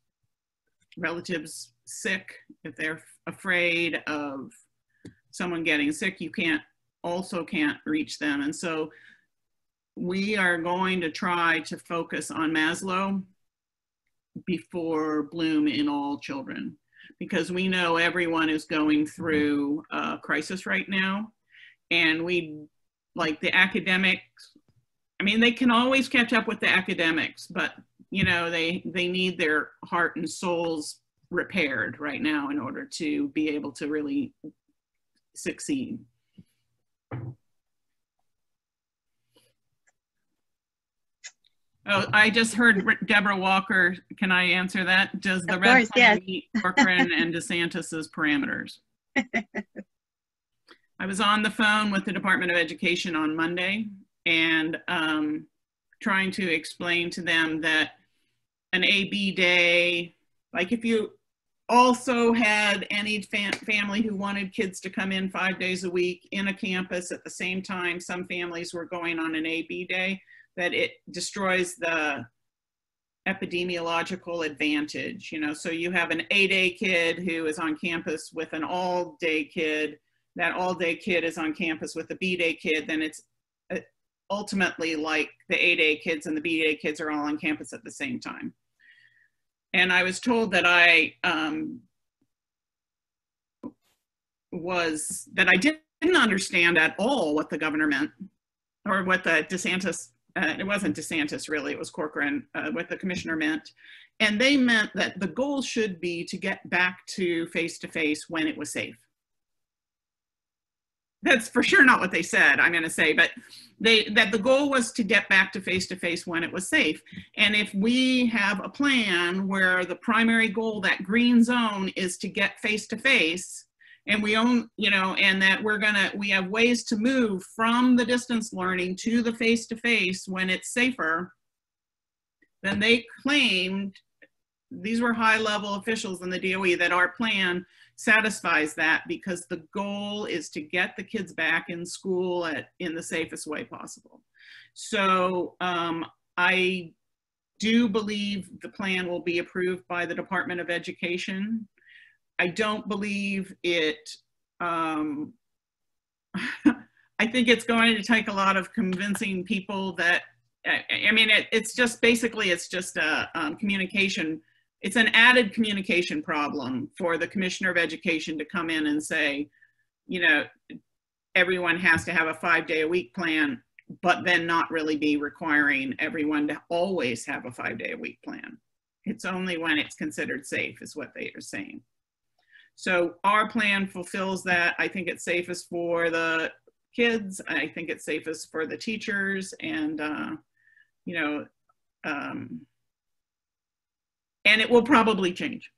relatives sick, if they're afraid of someone getting sick, you can't reach them. And so we are going to try to focus on Maslow before bloom in all children, because we know everyone is going through a crisis right now. And we, like the academics, I mean, they can always catch up with the academics, but you know, they need their heart and souls repaired right now in order to be able to really succeed. Oh, I just heard Deborah Walker. Can I answer that? Does the red plan meet Corcoran and DeSantis's parameters? I was on the phone with the Department of Education on Monday and trying to explain to them that an AB day, like if you also had any family who wanted kids to come in 5 days a week in a campus at the same time, some families were going on an AB day, that it destroys the epidemiological advantage. You know, so you have an A-day kid who is on campus with an all-day kid, that all-day kid is on campus with a B-day kid, then it's ultimately like the A-day kids and the B-day kids are all on campus at the same time. And I was told that I didn't understand at all what the governor meant, or what the DeSantis, it wasn't DeSantis really, it was Corcoran, what the commissioner meant. And they meant that the goal should be to get back to face-to-face when it was safe. That's for sure not what they said, I'm gonna say, but that the goal was to get back to face-to-face when it was safe. And if we have a plan where the primary goal, that green zone, is to get face-to-face, and we own, you know, and that we have ways to move from the distance learning to the face-to-face when it's safer, then they claimed these were high-level officials in the DOE, that our plan satisfies that, because the goal is to get the kids back in school in the safest way possible. So I do believe the plan will be approved by the Department of Education. I don't believe it, I think it's going to take a lot of convincing people that, I mean, it's just basically, it's just a communication. It's an added communication problem for the Commissioner of Education to come in and say, you know, everyone has to have a 5-day-a-week plan, but then not really be requiring everyone to always have a 5-day-a-week plan. It's only when it's considered safe is what they are saying. So our plan fulfills that. I think it's safest for the kids. I think it's safest for the teachers, and, you know, and it will probably change.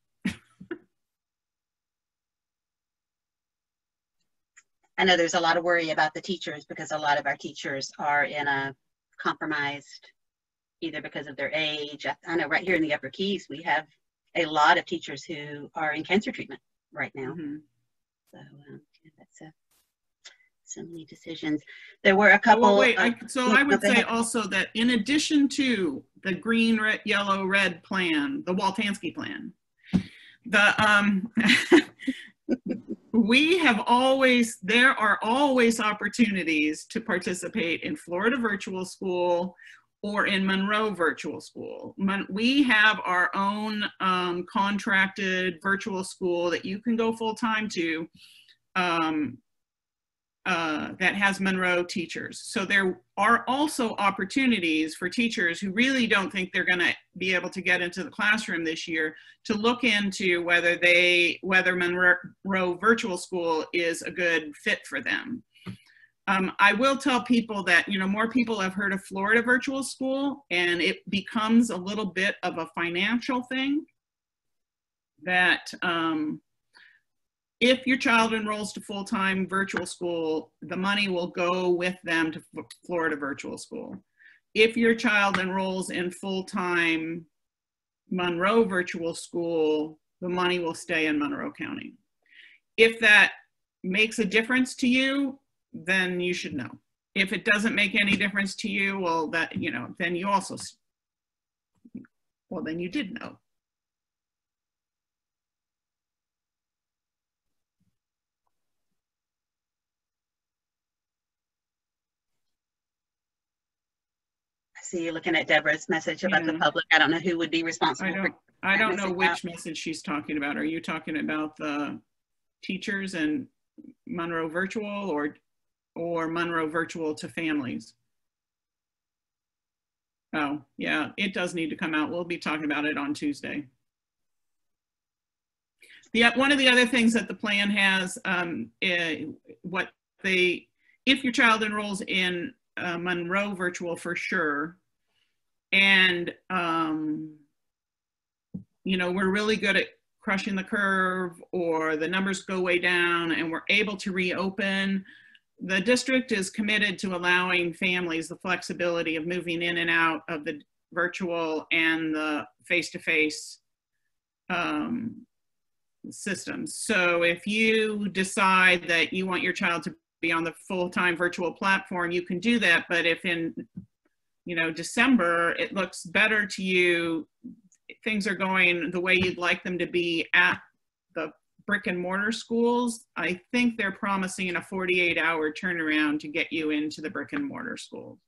I know there's a lot of worry about the teachers, because a lot of our teachers are in a compromised, either because of their age. I know right here in the Upper Keys, we have a lot of teachers who are in cancer treatment right now. Mm-hmm. So yeah, that's so many decisions. There were a couple. Well, wait, I would say also that in addition to the green, red, yellow, red plan, the Woltanski plan, the we have always, there are always opportunities to participate in Florida Virtual School or in Monroe Virtual School. We have our own contracted virtual school that you can go full-time to, that has Monroe teachers. So there are also opportunities for teachers who really don't think they're going to be able to get into the classroom this year to look into whether Monroe Virtual School is a good fit for them. I will tell people that, you know, more people have heard of Florida Virtual School, and it becomes a little bit of a financial thing that, if your child enrolls to full-time virtual school, the money will go with them to Florida Virtual School. If your child enrolls in full-time Monroe Virtual School, the money will stay in Monroe County. If that makes a difference to you, then you should know. If it doesn't make any difference to you, well, that, you know, then you also, well, then you did know. See, you're looking at Deborah's message about the public. I don't know who would be responsible for. I don't know which message she's talking about. Are you talking about the teachers and Monroe Virtual, or Monroe Virtual to families? Oh, yeah, it does need to come out. We'll be talking about it on Tuesday. One of the other things that the plan has, if your child enrolls in Monroe Virtual for sure, and you know, we're really good at crushing the curve, or the numbers go way down and we're able to reopen, the district is committed to allowing families the flexibility of moving in and out of the virtual and the face-to-face systems. So if you decide that you want your child to be on the full-time virtual platform, you can do that. But if in, you know, December, it looks better to you, things are going the way you'd like them to be at the brick and mortar schools, I think they're promising a 48-hour turnaround to get you into the brick and mortar schools.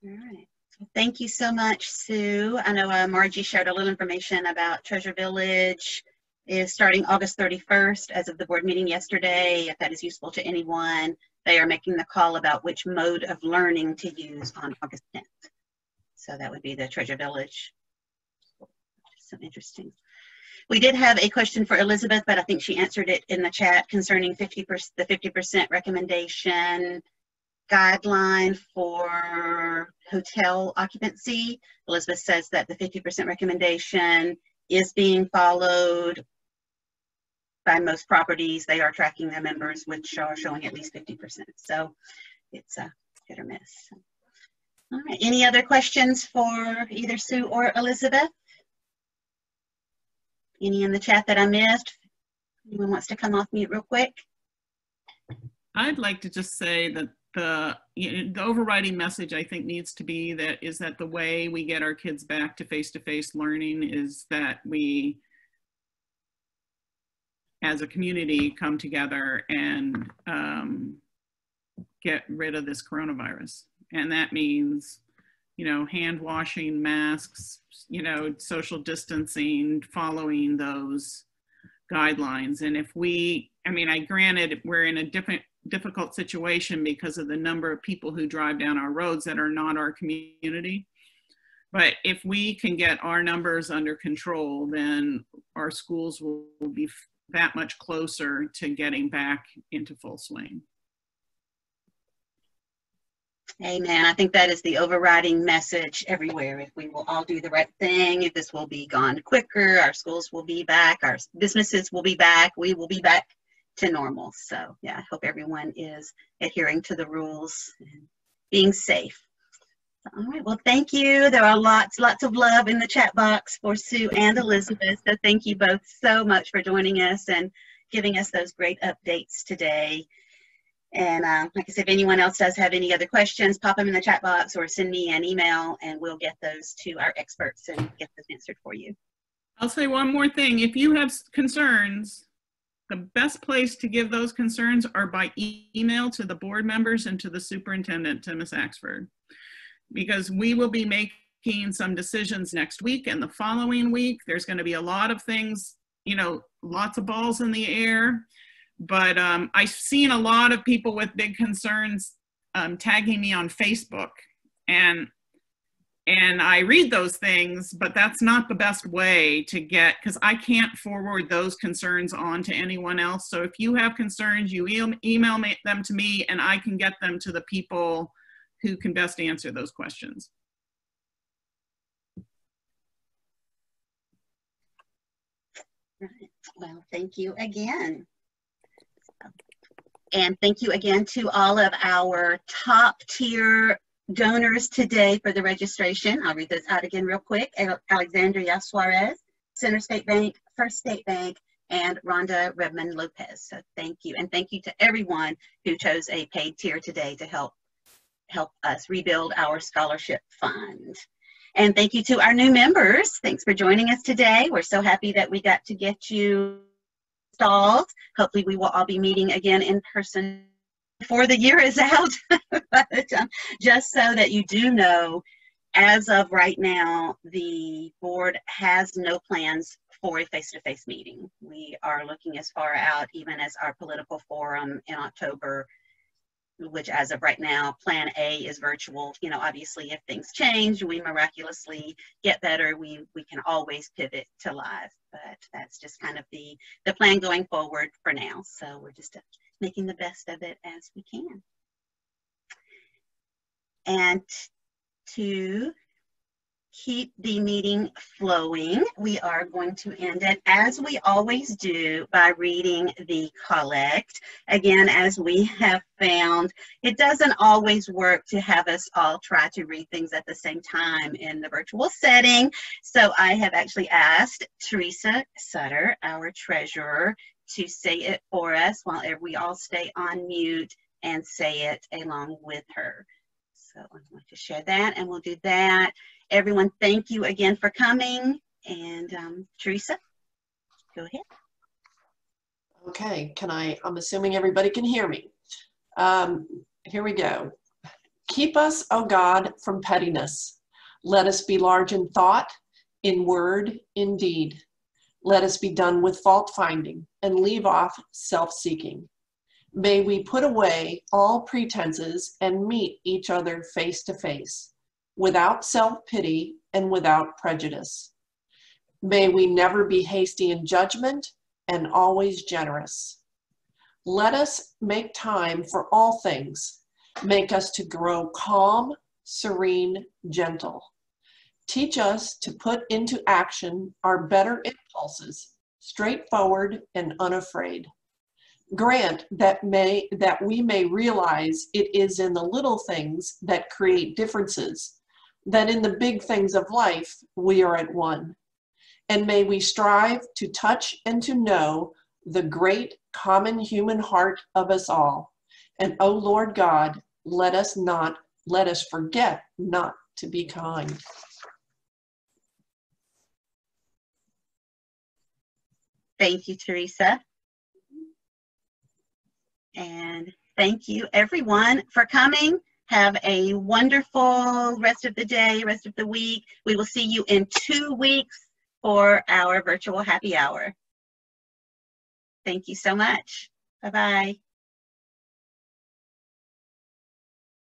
All right. Thank you so much, Sue. I know Margie shared a little information about Treasure Village is starting August 31st as of the board meeting yesterday. If that is useful to anyone, they are making the call about which mode of learning to use on August 10th. So that would be the Treasure Village. So interesting. We did have a question for Elizabeth, but I think she answered it in the chat concerning the 50% recommendation guideline for hotel occupancy. Elizabeth says that the 50% recommendation is being followed by most properties. They are tracking their members, which are showing at least 50%. So it's a hit or miss. All right. Any other questions for either Sue or Elizabeth? Any in the chat that I missed? Anyone wants to come off mute real quick? I'd like to just say that the overriding message I think needs to be that the way we get our kids back to face-to-face learning is that we, as a community, come together and get rid of this coronavirus. And that means, hand washing, masks, social distancing, following those guidelines. And if granted, we're in a difficult situation because of the number of people who drive down our roads that are not our community. But if we can get our numbers under control, then our schools will be that much closer to getting back into full swing. Amen. I think that is the overriding message everywhere. If we will all do the right thing, if this will be gone quicker, our schools will be back, our businesses will be back, we will be back to normal. So yeah, I hope everyone is adhering to the rules and being safe. All right, well, thank you. There are lots of love in the chat box for Sue and Elizabeth. So thank you both so much for joining us and giving us those great updates today. And like I said, if anyone else does have any other questions, pop them in the chat box or send me an email and we'll get those to our experts and get those answered for you. I'll say one more thing. If you have concerns, the best place to give those concerns are by email to the board members and to the superintendent, to Ms. Axford, because we will be making some decisions next week and the following week. There's going to be a lot of things, lots of balls in the air. But I've seen a lot of people with big concerns tagging me on Facebook, and I read those things, but that's not the best way to get, because I can't forward those concerns on to anyone else. So if you have concerns, you email them to me and I can get them to the people who can best answer those questions. Well, thank you again. And thank you again to all of our top tier donors today for the registration. I'll read those out again real quick. Alexandria Suarez, CenterState Bank, First State Bank, and Rhonda Rebman-Lopez. So thank you. And thank you to everyone who chose a paid tier today to help us rebuild our scholarship fund. And thank you to our new members. Thanks for joining us today. We're so happy that we got to get you installed. Hopefully we will all be meeting again in person before the year is out. But just so that you do know, as of right now, the board has no plans for a face-to-face meeting. We are looking as far out even as our political forum in October, which as of right now, plan A is virtual. Obviously if things change, we miraculously get better, we can always pivot to live, but that's just kind of the plan going forward for now. So we're just making the best of it as we can. And to keep the meeting flowing, we are going to end it, as we always do, by reading the collect. Again, as we have found, it doesn't always work to have us all try to read things at the same time in the virtual setting. So I have actually asked Theresa Sutter, our treasurer, to say it for us while we all stay on mute and say it along with her. So I'm going to share that and we'll do that. Everyone, thank you again for coming. And Theresa, go ahead. Okay, I'm assuming everybody can hear me. Here we go. Keep us, O God, from pettiness. Let us be large in thought, in word, in deed. Let us be done with fault finding and leave off self-seeking. May we put away all pretenses and meet each other face to face, without self-pity and without prejudice. May we never be hasty in judgment and always generous. Let us make time for all things. Make us to grow calm, serene, gentle. Teach us to put into action our better impulses, straightforward and unafraid. Grant that we may realize it is in the little things that create differences, that in the big things of life we are at one. And may we strive to touch and to know the great common human heart of us all. And O Lord God, let us forget not to be kind. Thank you, Theresa. And thank you everyone for coming. Have a wonderful rest of the day, rest of the week. We will see you in 2 weeks for our virtual happy hour. Thank you so much. Bye-bye.